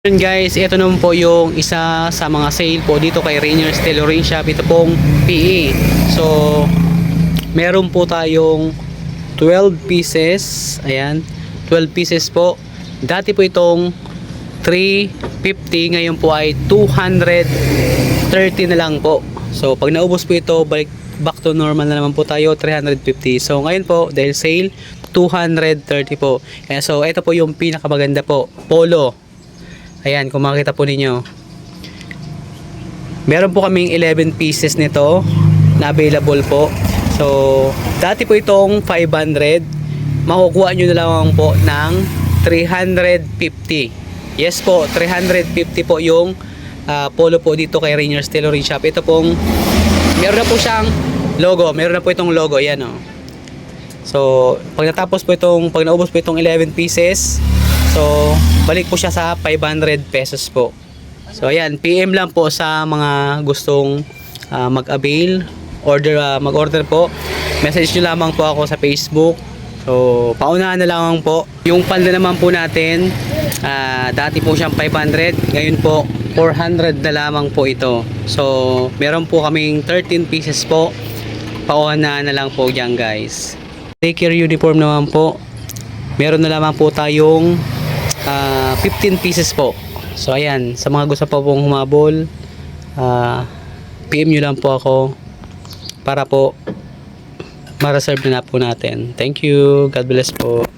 Yun guys, ito naman po yung isa sa mga sale po dito kay Rainier's Tailoring Shop. Ito pong PE. So, meron po tayong 12 pieces. Ayan, 12 pieces po. Dati po itong 350, ngayon po ay 230 na lang po. So, pag naubos po ito, back to normal na naman po tayo, 350. So, ngayon po, dahil sale, 230 po. Ayan, so, ito po yung pinakamaganda po, polo. Ayan, kung makita po ninyo. Meron po kaming 11 pieces nito na available po. So, dati po itong 500. Makukuha nyo na lang po ng 350. Yes po, 350 po yung polo po dito kay Rainier's Tailoring Shop. Ito pong, meron na po siyang logo. Meron na po itong logo. Ayan o. So, pag naubos po itong 11 pieces, so, balik po siya sa 500 pesos po. So, ayan, PM lang po sa mga gustong mag-avail, mag-order po. Message nyo lamang po ako sa Facebook. So, paunahan na lang po. Yung palda naman po natin, dati po siyang 500, ngayon po 400 na lamang po ito. So, meron po kaming 13 pieces po. Paunahan na lang po dyan guys. Daycare uniform naman po. Meron na lamang po tayong 15 pieces po. So ayan, sa mga gusto pa pong humabol, PM nyo lang po ako para po ma-reserve na po natin. Thank you. God bless po.